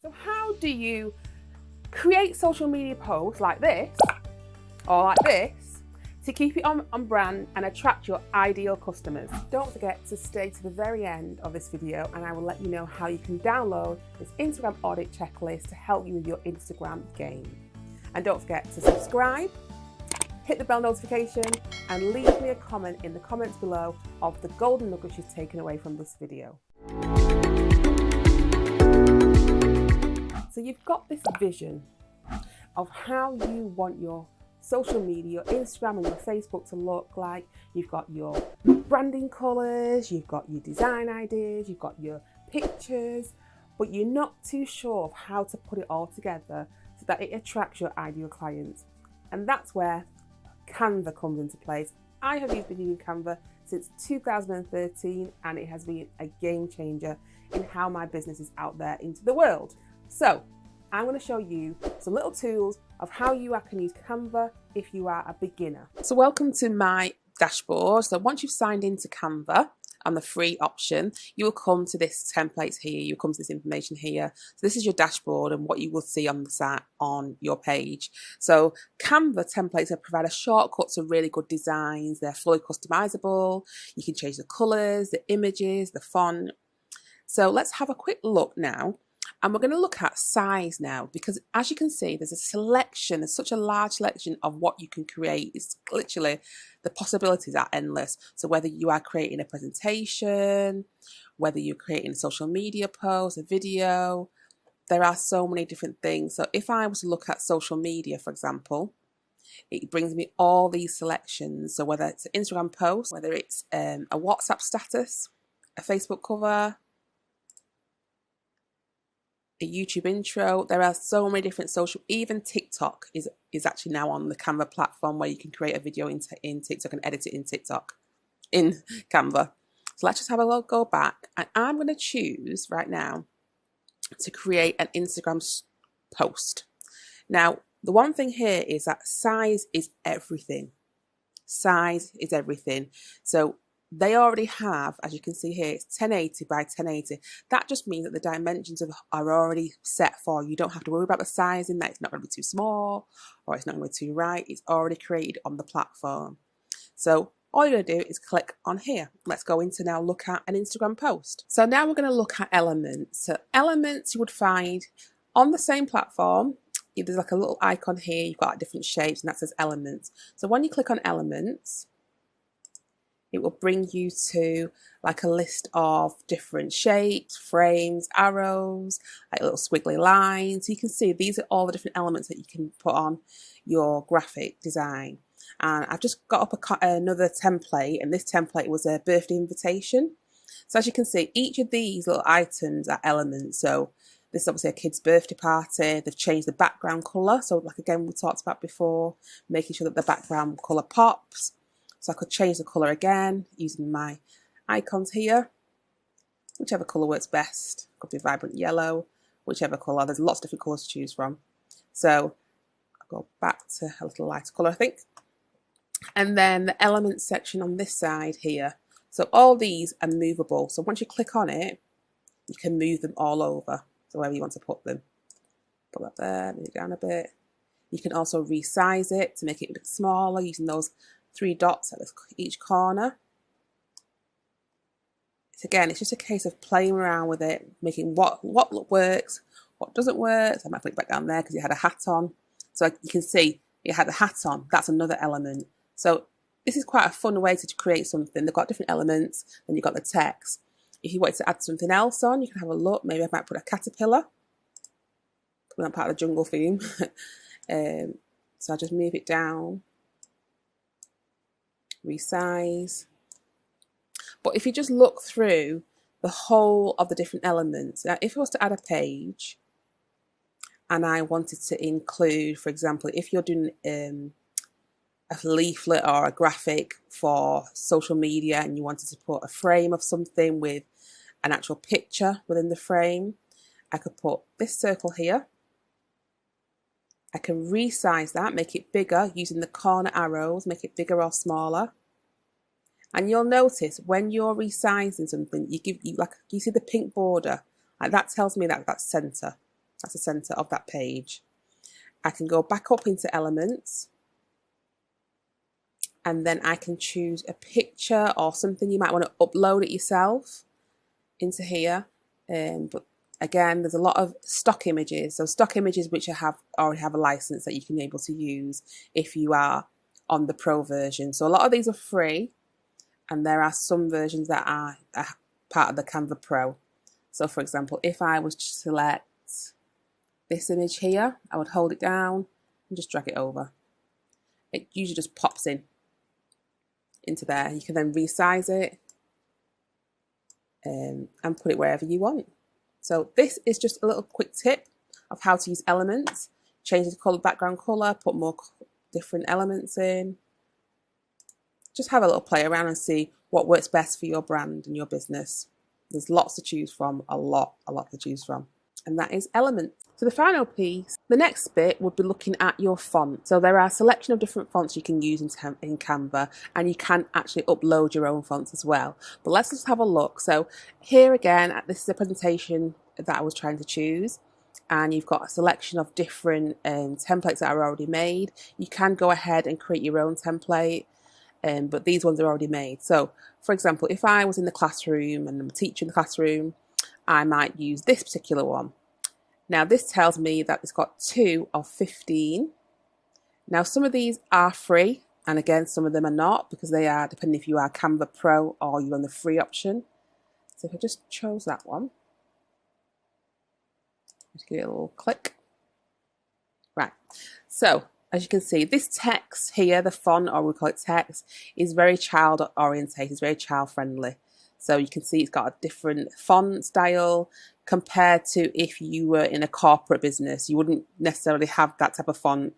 So how do you create social media posts like this or like this to keep it on brand and attract your ideal customers? Don't forget to stay to the very end of this video and I will let you know how you can download this Instagram audit checklist to help you with your Instagram game. And don't forget to subscribe, hit the bell notification and leave me a comment in the comments below of the golden nuggets you've taken away from this video. So you've got this vision of how you want your social media, your Instagram and your Facebook to look like. You've got your branding colours, you've got your design ideas, you've got your pictures, but you're not too sure of how to put it all together so that it attracts your ideal clients. And that's where Canva comes into place. I have been using Canva since 2013 and it has been a game changer in how my business is out there into the world. So I'm going to show you some little tools of how you can use Canva if you are a beginner. So welcome to my dashboard. So once you've signed into Canva on the free option, you will come to this template here, you come to this information here. So this is your dashboard and what you will see on the site on your page. So Canva templates provide a shortcut to really good designs. They're fully customizable. You can change the colors, the images, the font. So let's have a quick look now. And we're going to look at size now, because as you can see, there's a selection, there's such a large selection of what you can create. It's literally, the possibilities are endless. So whether you are creating a presentation, whether you're creating a social media post, a video, there are so many different things. So if I was to look at social media, for example, it brings me all these selections. So whether it's an Instagram post, whether it's a WhatsApp status, a Facebook cover, a YouTube intro, there are so many different social, even TikTok is actually now on the Canva platform where you can create a video in TikTok and edit it in TikTok, in Canva. So let's just have a look, go back, and I'm going to choose right now to create an Instagram post. Now, the one thing here is that size is everything. Size is everything. So they already have, as you can see here, it's 1080 by 1080. That just means that the dimensions are already set for you. You don't have to worry about the sizing, that it's not going to be too small or it's not going to be too right. It's already created on the platform. So all you're going to do is click on here. Let's go into now look at an Instagram post. So now we're going to look at elements. So elements you would find on the same platform. There's like a little icon here. You've got like different shapes and that says elements. So when you click on elements, it will bring you to like a list of different shapes, frames, arrows, like little squiggly lines. You can see these are all the different elements that you can put on your graphic design. And I've just got up another template, and this template was a birthday invitation. So as you can see, each of these little items are elements. So this is obviously a kid's birthday party. They've changed the background colour. So like again, we talked about before, making sure that the background colour pops. So I could change the colour again using my icons here. Whichever colour works best. Could be vibrant yellow, whichever colour. There's lots of different colours to choose from. So I'll go back to a little lighter colour, I think. And then the elements section on this side here. So all these are movable. So once you click on it, you can move them all over. So wherever you want to put them. Put that there, move it down a bit. You can also resize it to make it a bit smaller using those 3 dots at each corner. Again, it's just a case of playing around with it, making what works, what doesn't work. So I might put it back down there because it had a hat on. So you can see it had the hat on. That's another element. So this is quite a fun way to create something. They've got different elements. Then you've got the text. If you wanted to add something else on, you can have a look. Maybe I might put a caterpillar. Put that part of the jungle theme. So I'll just move it down. Resize. But if you just look through the whole of the different elements, now if I was to add a page and I wanted to include, for example, if you're doing a leaflet or a graphic for social media and you wanted to put a frame of something with an actual picture within the frame, I could put this circle here. I can resize that, make it bigger using the corner arrows, make it bigger or smaller. And you'll notice when you're resizing something, you see the pink border, like that tells me that that's center. That's the center of that page. I can go back up into elements, and then I can choose a picture or something. You might want to upload it yourself into here. But again, there's a lot of stock images. So stock images which already have a license that you can be able to use if you are on the Pro version. So a lot of these are free, and there are some versions that are part of the Canva Pro. So for example, if I was to select this image here, I would hold it down and just drag it over. It usually just pops into there. You can then resize it and put it wherever you want. So this is just a little quick tip of how to use elements. Change the color, background color, put more different elements in. Just have a little play around and see what works best for your brand and your business. There's lots to choose from, a lot to choose from. And that is elements. So the final piece, the next bit would be looking at your font. So there are a selection of different fonts you can use in Canva, and you can actually upload your own fonts as well. But let's just have a look. So here again, this is a presentation that I was trying to choose, and you've got a selection of different templates that are already made. You can go ahead and create your own template, but these ones are already made. So for example, if I was in the classroom and I'm a teacher in the classroom, I might use this particular one. Now this tells me that it's got 2 of 15. Now some of these are free, and again some of them are not, because they are depending if you are Canva Pro or you're on the free option. So if I just chose that one, just give it a little click. Right, so as you can see, this text here, the font, or we call it text, is very child orientated, it's very child friendly. So you can see it's got a different font style compared to if you were in a corporate business. You wouldn't necessarily have that type of font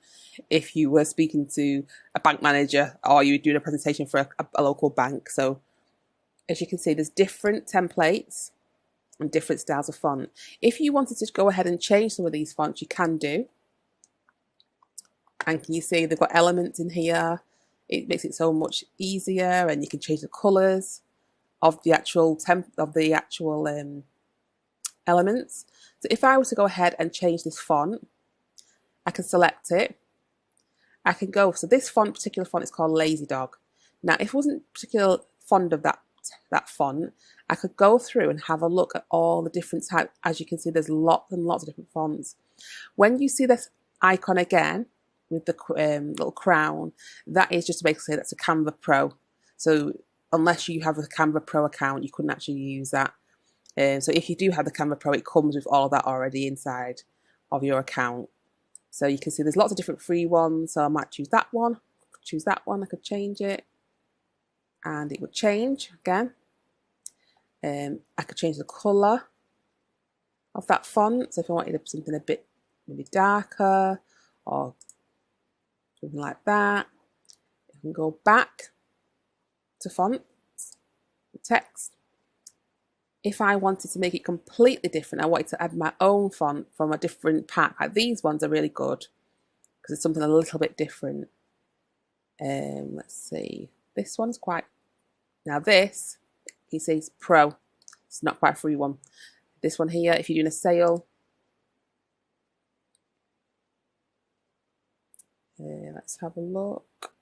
if you were speaking to a bank manager or you were doing a presentation for a local bank. So as you can see, there's different templates and different styles of font. If you wanted to go ahead and change some of these fonts, you can do. And can you see they've got elements in here? It makes it so much easier, and you can change the colours of the actual elements. So if I was to go ahead and change this font, I can select it. I can go, so this particular font is called Lazy Dog. Now if I wasn't particularly fond of that font, I could go through and have a look at all the different types. As you can see, there's lots and lots of different fonts. When you see this icon again with the little crown, that is just to basically say that's a Canva Pro. So unless you have a Canva Pro account, you couldn't actually use that. So if you do have the Canva Pro, it comes with all of that already inside of your account. So you can see there's lots of different free ones. So I might choose that one, I could change it, and it would change again. I could change the colour of that font. So if I wanted something a bit maybe darker or something like that, I can go back to fonts, text. If I wanted to make it completely different, I wanted to add my own font from a different pack. Like these ones are really good because it's something a little bit different. Let's see. This one's quite. Now this, he says Pro. It's not quite a free one. This one here, if you're doing a sale. Let's have a look.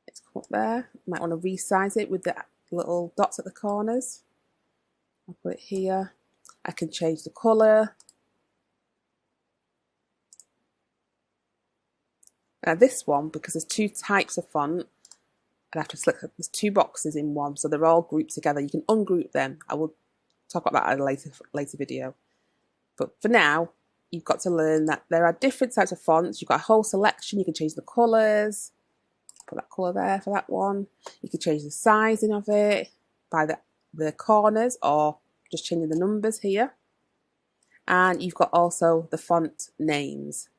It's come up there. Might want to resize it with the little dots at the corners. I'll put it here. I can change the colour. Now this one, because there's 2 types of font, I'd have to select, there's 2 boxes in one, so they're all grouped together. You can ungroup them. I will talk about that in a later video. But for now, you've got to learn that there are different types of fonts. You've got a whole selection. You can change the colours. Put that colour there for that one. You can change the sizing of it by the corners or just changing the numbers here. And you've got also the font names.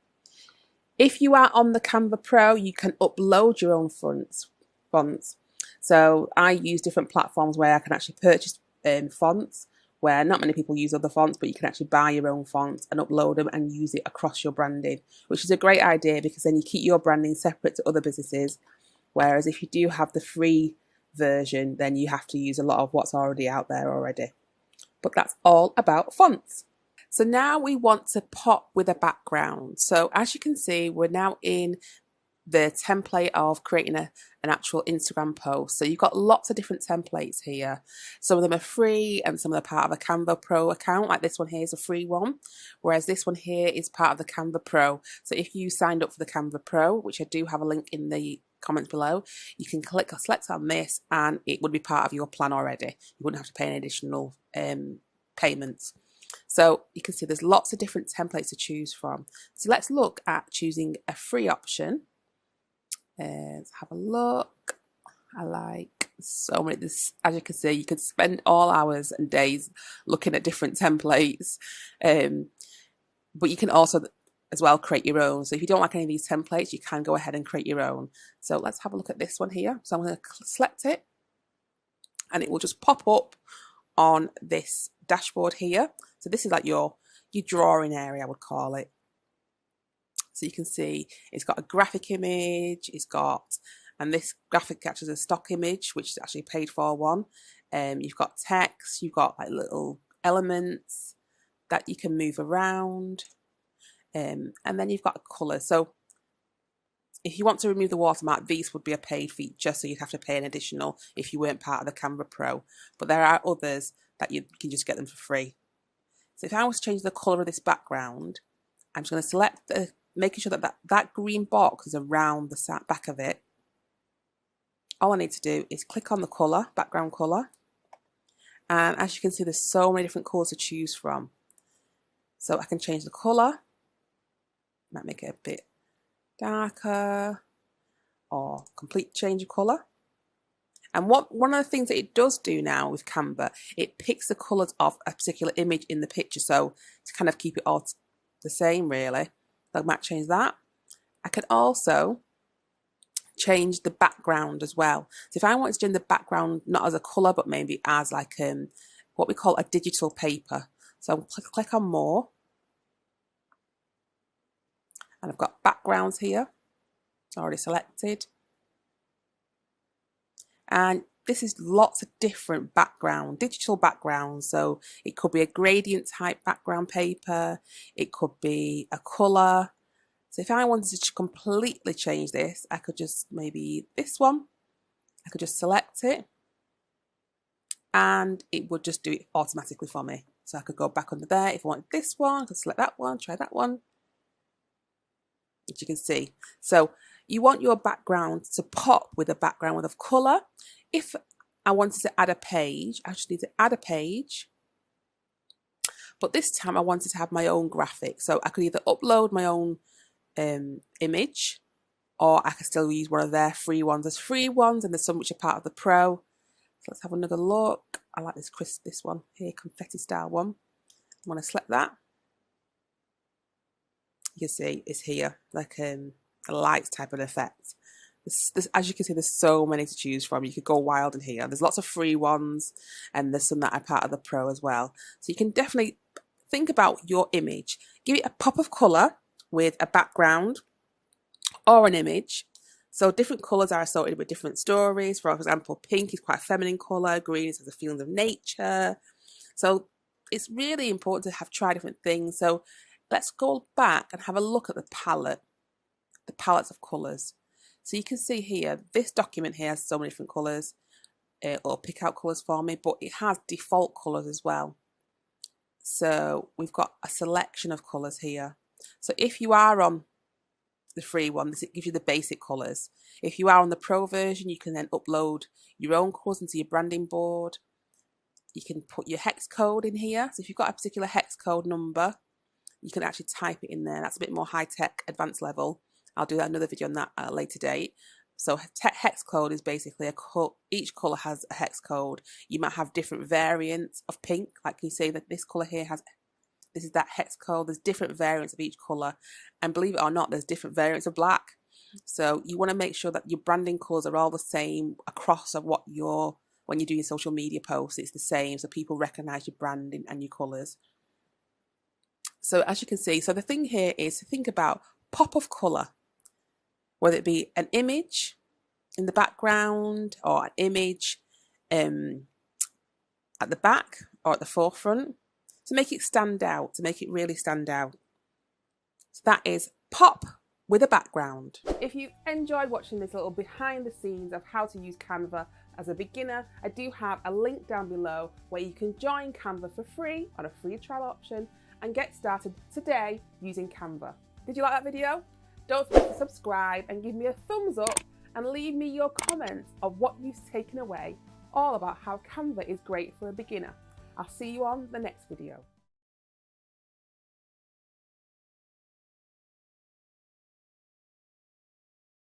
If you are on the Canva Pro, you can upload your own fonts. So I use different platforms where I can actually purchase fonts, where not many people use other fonts, but you can actually buy your own fonts and upload them and use it across your branding, which is a great idea because then you keep your branding separate to other businesses. Whereas if you do have the free version, then you have to use a lot of what's already out there already. But that's all about fonts. So now we want to pop with a background. So as you can see, we're now in the template of creating an actual Instagram post. So you've got lots of different templates here. Some of them are free and some of them are part of a Canva Pro account. Like this one here is a free one, whereas this one here is part of the Canva Pro. So if you signed up for the Canva Pro, which I do have a link in the comments below, you can click or select on this and it would be part of your plan already. You wouldn't have to pay any additional payments. So you can see there's lots of different templates to choose from. So let's look at choosing a free option. Let's have a look. I like so many. This, as you can see, you could spend all hours and days looking at different templates. But you can also as well create your own. So if you don't like any of these templates, you can go ahead and create your own. So let's have a look at this one here. So I'm going to select it and it will just pop up on this dashboard here. So this is like your drawing area, I would call it. So you can see it's got a graphic image, and this graphic captures a stock image, which is actually a paid for one. You've got text, you've got like little elements that you can move around. And then you've got a colour. So if you want to remove the watermark, these would be a paid feature, so you'd have to pay an additional if you weren't part of the Canva Pro. But there are others that you can just get them for free. So if I was to change the colour of this background, I'm just going to select making sure that green box is around the back of it. All I need to do is click on the colour, background colour. And as you can see, there's so many different colours to choose from. So I can change the colour. Might make it a bit darker or complete change of colour. And one of the things that it does do now with Canva, it picks the colours of a particular image in the picture. So to kind of keep it all the same really. So I might change that. I could also change the background as well. So if I want to change the background not as a colour but maybe as like what we call a digital paper. So I'll click on more. And I've got backgrounds here. It's already selected. And this is lots of different digital backgrounds. So it could be a gradient type background paper. It could be a colour. So if I wanted to completely change this, I could just maybe this one. I could just select it. And it would just do it automatically for me. So I could go back under there. If I wanted this one, I could select that one, try that one. As you can see. So you want your background to pop with a background of colour. If I wanted to add a page, I just need to add a page. But this time I wanted to have my own graphic. So I could either upload my own image, or I could still use one of their free ones. There's free ones and there's some which are part of the Pro. So let's have another look. I like this one here, confetti style one. I'm going to select that. You can see it's here, like a lights type of effect. As you can see, there's so many to choose from. You could go wild in here. There's lots of free ones, and there's some that are part of the Pro as well. So you can definitely think about your image. Give it a pop of colour with a background or an image. So different colours are associated with different stories. For example, pink is quite a feminine colour. Green has a feeling of nature. So it's really important to try different things. So let's go back and have a look at the palettes of colours. So you can see here, this document here has so many different colours. It'll pick out colours for me, but it has default colours as well. So we've got a selection of colours here. So if you are on the free one, it gives you the basic colours. If you are on the Pro version, you can then upload your own colours into your branding board. You can put your hex code in here. So if you've got a particular hex code number, you can actually type it in there. That's a bit more high-tech, advanced level. I'll do another video on that at a later date. So hex code is basically each colour has a hex code. You might have different variants of pink. Like you see that this colour here this is that hex code. There's different variants of each colour. And believe it or not, there's different variants of black. So you want to make sure that your branding colours are all the same across of when you're doing social media posts. It's the same, so people recognise your branding and your colours. So as you can see, so the thing here is to think about pop of colour, whether it be an image in the background or an image at the back or at the forefront. to make it stand out, to make it really stand out. So that is pop with a background. If you enjoyed watching this little behind the scenes of how to use Canva as a beginner, I do have a link down below where you can join Canva for free on a free trial option and get started today using Canva. Did you like that video? Don't forget to subscribe and give me a thumbs up and leave me your comments of what you've taken away, all about how Canva is great for a beginner. I'll see you on the next video.